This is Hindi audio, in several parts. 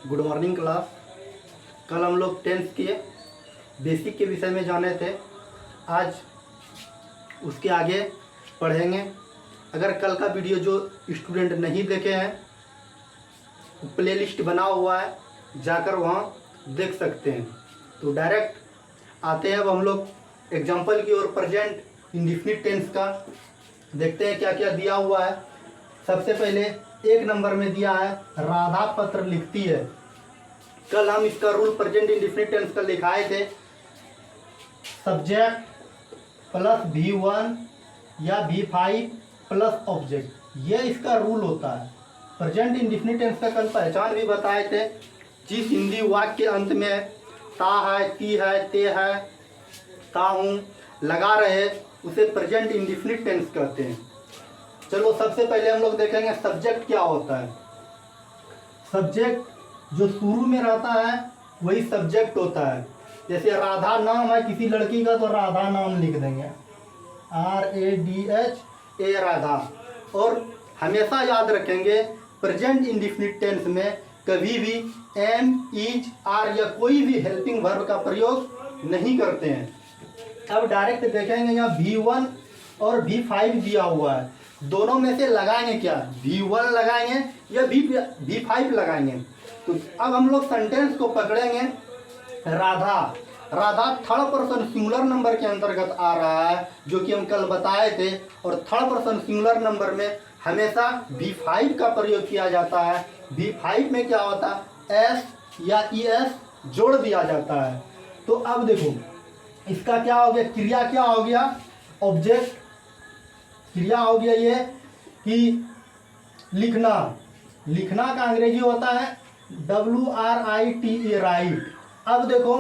Good morning class. कल हम लोग टेंथ के बेसिक के विषय में जाने थे, आज उसके आगे पढ़ेंगे। अगर कल का वीडियो जो स्टूडेंट नहीं देखे हैं, प्लेलिस्ट बना हुआ है, जाकर वहाँ देख सकते हैं। तो डायरेक्ट आते हैं अब हम लोग एग्जाम्पल की ओर। प्रेजेंट इंडेफिनिट टेंस का देखते हैं क्या क्या दिया हुआ है। सबसे पहले एक नंबर में दिया है राधा पत्र लिखती है। कल हम इसका रूल प्रेजेंट इंडेफिनिट टेंस का लिखाए थे। सब्जेक्ट प्लस V1 या V5 प्लस ऑब्जेक्ट, ये इसका रूल होता है। प्रेजेंट इंडेफिनिट टेंस का कल पहचान भी बताए थे। जिस हिंदी वाक्य के अंत में ता है, ती है, ते है, ता हूँ लगा रहे, उसे प्रेजेंट इंडेफिनिट टेंस कहते हैं। चलो सबसे पहले हम लोग देखेंगे सब्जेक्ट क्या होता है। सब्जेक्ट जो शुरू में रहता है वही सब्जेक्ट होता है। जैसे राधा नाम है किसी लड़की का, तो राधा नाम लिख देंगे, RADHA राधा। और हमेशा याद रखेंगे प्रेजेंट इंडेफिनिट टेंस में कभी भी एम, इज, आर या कोई भी हेल्पिंग वर्ब का प्रयोग नहीं करते हैं। अब डायरेक्ट देखेंगे यहाँ V1 और V5 दिया हुआ है, दोनों में से लगाएंगे क्या, V1 लगाएंगे या V5 लगाएंगे। तो अब हम लोग सेंटेंस को पकड़ेंगे। Radha third person singular number के अंतर्गत आ रहा है, जो कि हम कल बताए थे। और थर्ड पर्सन सिंगुलर नंबर में हमेशा V5 का प्रयोग किया जाता है। V5 में क्या होता है, S या ES जोड़ दिया जाता है। तो अब देखो इसका क्या हो गया, क्रिया क्या हो गया, ऑब्जेक्ट क्रिया हो गया ये कि लिखना। लिखना का अंग्रेजी होता है WRITE, राइट। अब देखो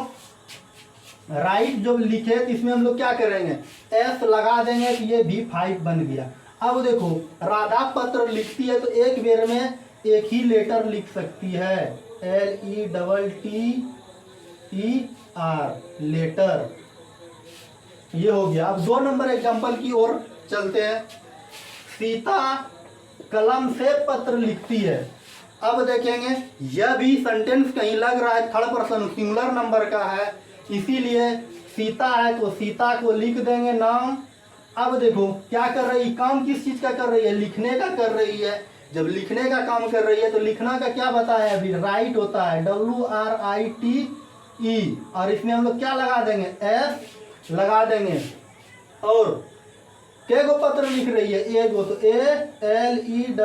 राइट जो लिखे तो इसमें हम लोग क्या करेंगे, S लगा देंगे तो ये V5 बन गया। अब देखो राधा पत्र लिखती है तो एक बेर में एक ही लेटर लिख सकती है, LETTER, लेटर। ये हो गया। अब 2 नंबर एग्जांपल की ओर चलते हैं। सीता कलम से पत्र लिखती है। अब देखेंगे यह भी सेंटेंस कहीं लग रहा है थर्ड पर्सन सिंगुलर नंबर का है, इसीलिए सीता है तो सीता को लिख देंगे नाम। अब देखो क्या कर रही है, काम किस चीज का कर रही है, लिखने का कर रही है। जब लिखने का काम कर रही है तो लिखना का क्या बताया अभी, राइट होता है, WRITE। और इसमें हम लोग क्या लगा देंगे, S लगा देंगे। और के गो पत्र लिख रही है, एगो, तो ALETTER,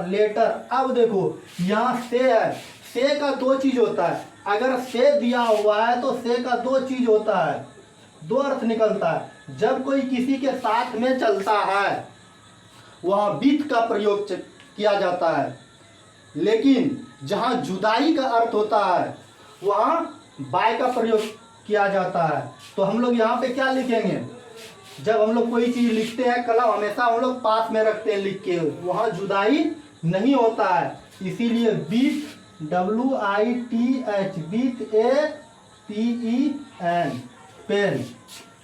लेटर। अब देखो यहाँ से है, से का 2 चीज होता है। अगर से दिया हुआ है तो से का 2 चीज होता है, 2 अर्थ निकलता है। जब कोई किसी के साथ में चलता है वहाँ विथ का प्रयोग किया जाता है, लेकिन जहाँ जुदाई का अर्थ होता है वहाँ बाय का प्रयोग किया जाता है। तो हम लोग यहाँ पे क्या लिखेंगे, जब हम लोग कोई चीज लिखते हैं कलम हमेशा हम लोग पास में रखते हैं लिख के, वहाँ जुदाई नहीं होता है, इसीलिए with, WITH, with APEN, pen.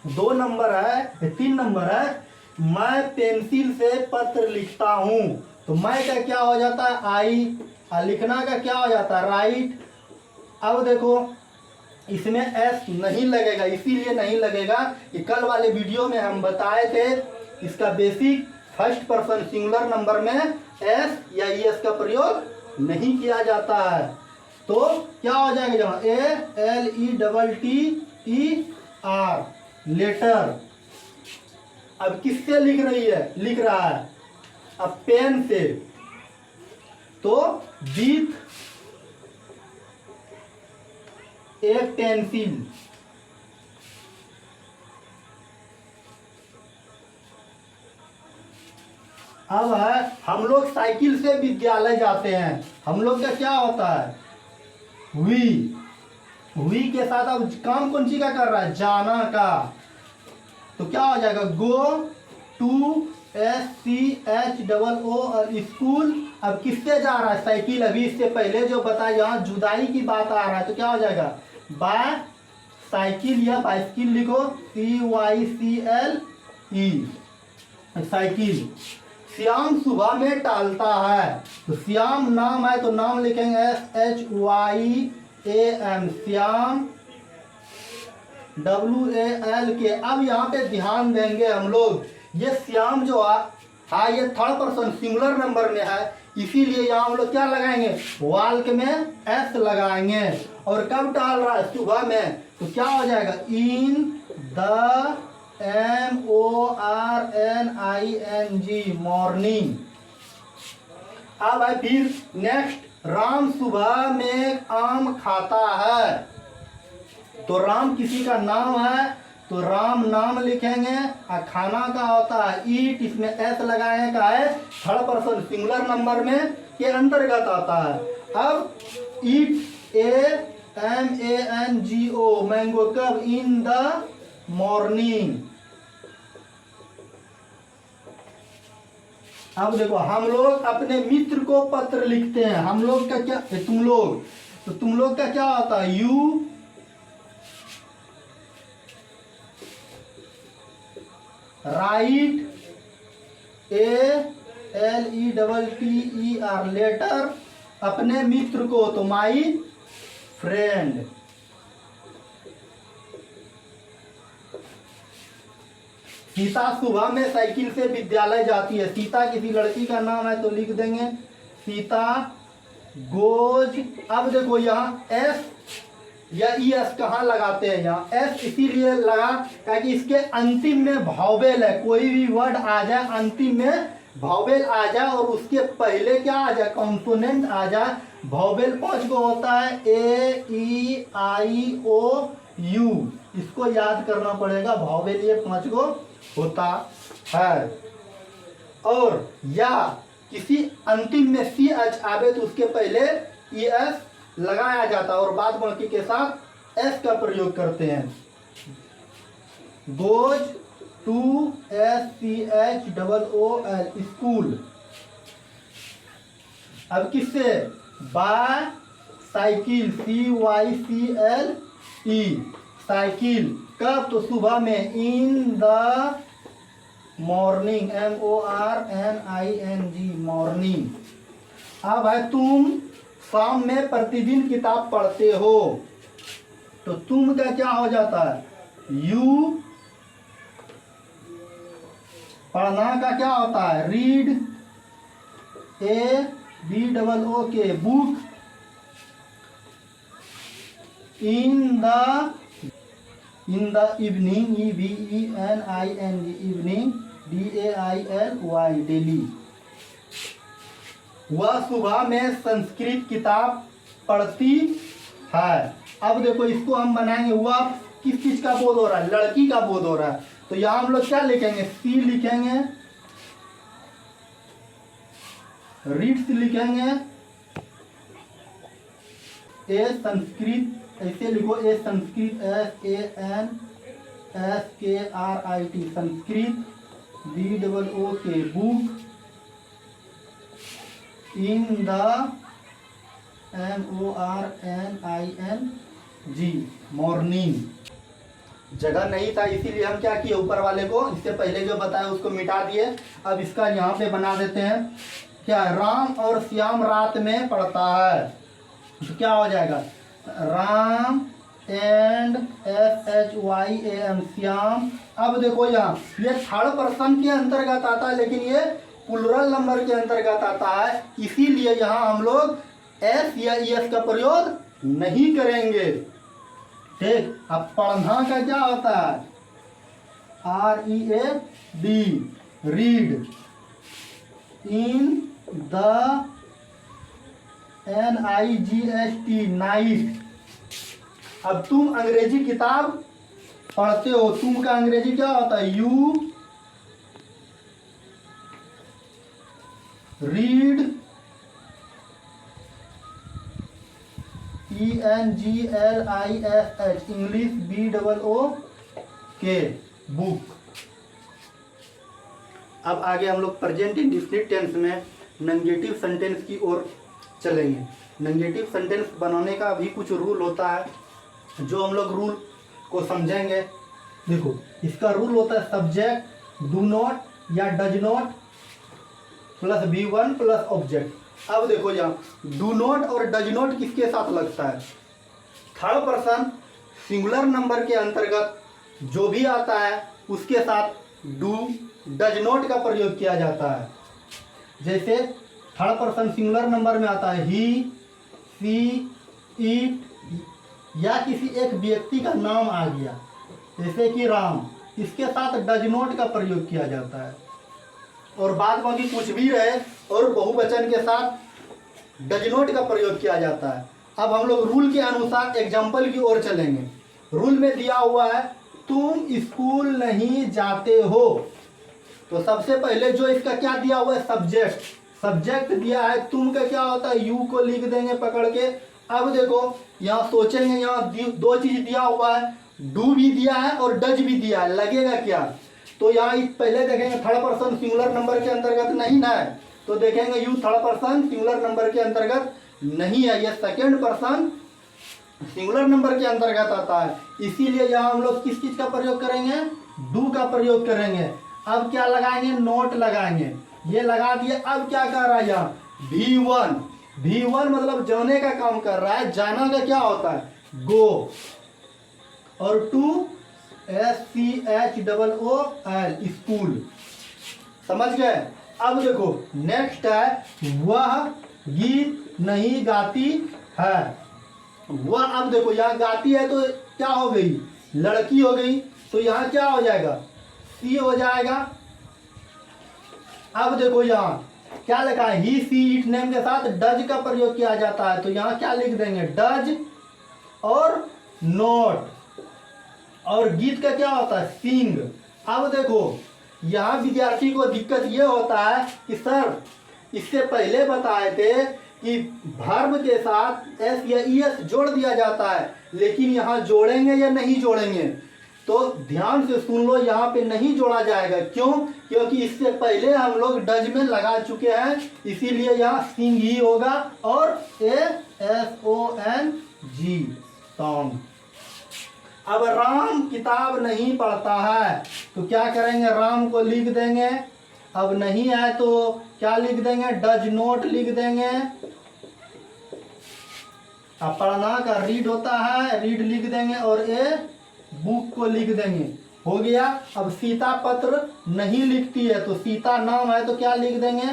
2 number है, 3 नंबर है, मैं पेंसिल से पत्र लिखता हूँ। तो मैं का क्या हो जाता है, आई, लिखना का क्या हो जाता है, राइट। अब देखो इसमें S नहीं लगेगा, इसीलिए नहीं लगेगा कि कल वाले वीडियो में हम बताए थे इसका basic first person singular number में S या ES का प्रयोग नहीं किया जाता है। तो क्या हो जाएगा, जहाँ ALETTER, लेटर। अब किससे लिख रही है, लिख रहा है अब पेन से, तो विथ ए पेंसिल। अब है हम लोग साइकिल से विद्यालय जाते हैं, हम लोग का क्या होता है, वी के साथ अब काम कौन सी का कर रहा है, जाना का। तो क्या हो जाएगा, गो टू, SCHOO, और स्कूल। अब किससे जा रहा है, साइकिल। अभी इससे पहले जो बताया यहाँ जुदाई की बात आ रहा है, तो क्या हो जाएगा, बाय साइकिल या बाइसिकल लिखो, CYCLE, साइकिल। श्याम सुबह में टहलता है। तो श्याम नाम है तो नाम लिखेंगे SHYAM, श्याम, WALK। अब यहाँ पे ध्यान देंगे हम लोग, ये श्याम जो है ये थर्ड पर्सन सिंगुलर नंबर में है, इसीलिए यहाँ हम लोग क्या लगाएंगे, वाल्क में S लगाएंगे। और कब टहल रहा है, सुबह में, तो क्या हो जाएगा, इन द MORNING, मॉर्निंग। अब है फिर नेक्स्ट, राम सुबह में आम खाता है। तो राम किसी का नाम है तो राम नाम लिखेंगे, और खाना का होता है ईट, इसमें एस लगाए का है, थर्ड पर्सन सिंगुलर नंबर में के अंतर्गत आता है। अब ईट AMANGO, मैंगो, कब, इन द मॉर्निंग। अब देखो हम लोग अपने मित्र को पत्र लिखते हैं, हम लोग का क्या, तुम लोग, तो तुम लोग का क्या होता है, यू राइट ALETTER, लेटर, अपने मित्र को, तो माई फ्रेंड। सीता सुबह में साइकिल से विद्यालय जाती है। सीता किसी लड़की का नाम है तो लिख देंगे सीता गोज। अब देखो यहाँ एस या ES कहाँ लगाते हैं, यहाँ एस इसीलिए लगा ताकि इसके अंतिम में वावेल है, कोई भी वर्ड आ जाए अंतिम में वावेल आ जाए और उसके पहले क्या आ जाए, कॉन्सोनेंट आ जाए। वावेल 5 को होता है AEIOU, इसको याद करना पड़ेगा, वावेल ये 5 को होता है। और या किसी अंतिम में CH आवे तो उसके पहले ES लगाया जाता है और बाद बाकी के साथ S का प्रयोग करते हैं। Goes to SCHOOL, school. अब किससे, बाय साइकिल, CYCLE, साइकिल, कब, तो सुबह में, in the morning, MORNING, morning. अब है तुम शाम में प्रतिदिन किताब पढ़ते हो, तो तुम का क्या हो जाता है, यू, पढ़ना का क्या होता है, read, ABOOK, book, in the evening, EVENING, evening, DAILY, daily. वह सुबह में संस्कृत किताब पढ़ती है। अब देखो इसको हम बनाएंगे, वह किस चीज का बोध हो रहा है, लड़की का बोध हो रहा है, तो यहाँ हम लोग क्या लिखेंगे, सी लिखेंगे, रीड्स लिखेंगे, ए संस्कृत, ऐसे लिखो, a Sanskrit, SANSKRIT, Sanskrit, BOOK, book, in the MORNING, morning. जगह नहीं था इसीलिए हम क्या किए, ऊपर वाले को, इससे पहले जो बताया उसको मिटा दिए। अब इसका यहाँ पे बना देते हैं, क्या, राम और श्याम रात में पढ़ता है, तो क्या हो जाएगा, राम एंड SHYAM, श्याम। अब देखो यहाँ ये थर्ड पर्सन के अंतर्गत आता है, लेकिन ये प्लुरल नंबर के अंतर्गत आता है, इसीलिए यहाँ हम लोग S या ES का प्रयोग नहीं करेंगे। ठीक, अब पढ़ना का क्या होता है, READ, read, in the NIGHT, night. अब तुम अंग्रेजी किताब पढ़ते हो, तुम का अंग्रेजी क्या होता है, you read, ENGLISH, English, BOOK, book. अब आगे हम लोग प्रेजेंट इंडेफिनिट टेंस में नेगेटिव सेंटेंस की ओर चलेंगे। नेगेटिव सेंटेंस बनाने का भी कुछ रूल होता है, जो हम लोग रूल को समझेंगे। देखो इसका रूल होता है, सब्जेक्ट डू नॉट या does not plus V1 plus object. अब देखो यहाँ डू नॉट और डज नॉट किसके साथ लगता है? थर्ड पर्सन सिंगुलर नंबर के अंतर्गत जो भी आता है उसके साथ डू डज नॉट का प्रयोग किया जाता है। जैसे थर्ड पर्सन सिंगुलर नंबर में आता है ही, सी, इट, या किसी एक व्यक्ति का नाम आ गया जैसे कि राम, इसके साथ डज नॉट का प्रयोग किया जाता है। और बाद बाकी कुछ भी रहे और बहुवचन के साथ डज नॉट का प्रयोग किया जाता है। अब हम लोग रूल के अनुसार एग्जाम्पल की ओर चलेंगे। रूल में दिया हुआ है तुम स्कूल नहीं जाते हो, तो सबसे पहले जो इसका क्या दिया हुआ है? सब्जेक्ट। सब्जेक्ट दिया है, तुम का क्या होता है? यू को लिख देंगे पकड़ के। अब देखो यहाँ सोचेंगे, यहाँ दो चीज दिया हुआ है, डू भी दिया है और डज भी दिया है, लगेगा क्या? तो यहाँ पहले देखेंगे थर्ड पर्सन सिंगुलर नंबर के अंतर्गत नहीं ना है, तो देखेंगे you third person singular number के अंतर्गत नहीं है, यह सेकेंड पर्सन सिंगुलर नंबर के अंतर्गत आता है। इसीलिए यहाँ हम लोग किस चीज का प्रयोग करेंगे? डू का प्रयोग करेंगे। अब क्या लगाएंगे? नोट लगाएंगे। ये लगा दिए। अब क्या कर रहा है यहाँ? V1। V1 मतलब जाने का काम कर रहा है। जाना का क्या होता है? गो। और टू SCHOOL, स्कूल। समझ गए? अब देखो नेक्स्ट है वह गीत नहीं गाती है। वह, अब देखो यहाँ गाती है तो क्या हो गई? लड़की हो गई, तो यहाँ क्या हो जाएगा? सी हो जाएगा। अब देखो यहाँ क्या लिखा है? ही, सी, इट नेम के साथ डज का प्रयोग किया जाता है, तो यहाँ क्या लिख देंगे? डज और नॉट। और गीत का क्या होता है? सिंग। अब देखो यहाँ विद्यार्थी को दिक्कत ये होता है कि सर इससे पहले बताए थे कि वर्ब के साथ एस या ईएस जोड़ दिया जाता है, लेकिन यहाँ जोड़ेंगे या नहीं जोड़ेंगे? तो ध्यान से सुन लो, यहाँ पे नहीं जोड़ा जाएगा। क्यों? क्योंकि इससे पहले हम लोग डज में लगा चुके हैं, इसीलिए यहाँ सिंग ही होगा। और SONG, सॉन्ग। अब राम किताब नहीं पढ़ता है, तो क्या करेंगे? राम को लिख देंगे। अब नहीं है तो क्या लिख देंगे? डज नॉट लिख देंगे। अब पढ़ना का रीड होता है, रीड लिख देंगे और बुक को लिख देंगे। हो गया। अब सीता पत्र नहीं लिखती है, तो सीता नाम है तो क्या लिख देंगे?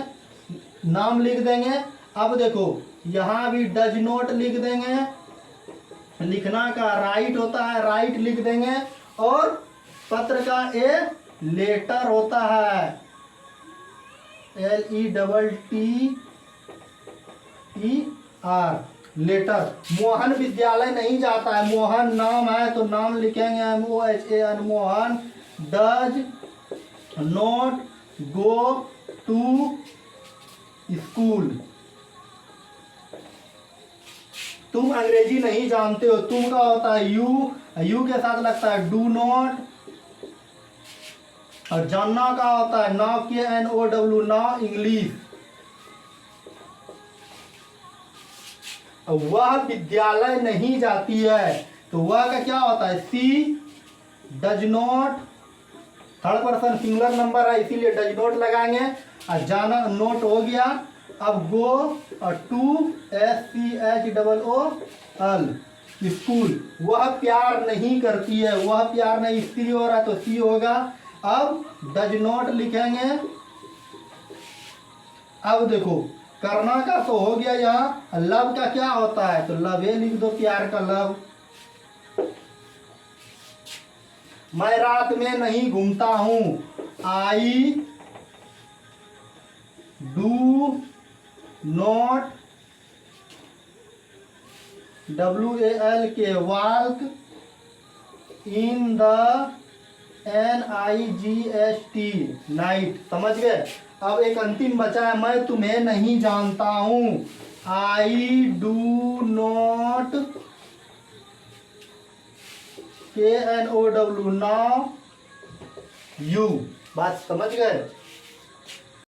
नाम लिख देंगे। अब देखो यहाँ भी डज नॉट लिख देंगे। लिखना का राइट होता है, राइट लिख देंगे। और पत्र का लेटर होता है, LETTER, लेटर। मोहन विद्यालय नहीं जाता है, मोहन नाम है तो नाम लिखेंगे MOHAN, Mohan does not go to school. तुम अंग्रेजी नहीं जानते हो, तुम का होता है यू, यू के साथ लगता है डू नॉट। और जानना का होता है नाउ, KNOW, नाउ, इंग्लिश। वह विद्यालय नहीं जाती है, तो वह का क्या होता है? See, does not, third person singular number है इसीलिए डज नॉट लगाएंगे। और जाना नोट हो गया। अब गो और टू SCHOOL, स्कूल। वह प्यार नहीं करती है, वह प्यार नहीं, सी हो रहा है तो सी होगा। अब डज नॉट लिखेंगे। अब देखो करना का तो हो गया। यहाँ लव का क्या होता है? तो लव ये लिख दो, प्यार का लव। मैं रात में नहीं घूमता हूं, I do not WALK, walk in the NIGHT, night. समझ गए? अब एक अंतिम बचा है, मैं तुम्हें नहीं जानता हूं, I do not KNOW, now you. बात समझ गए?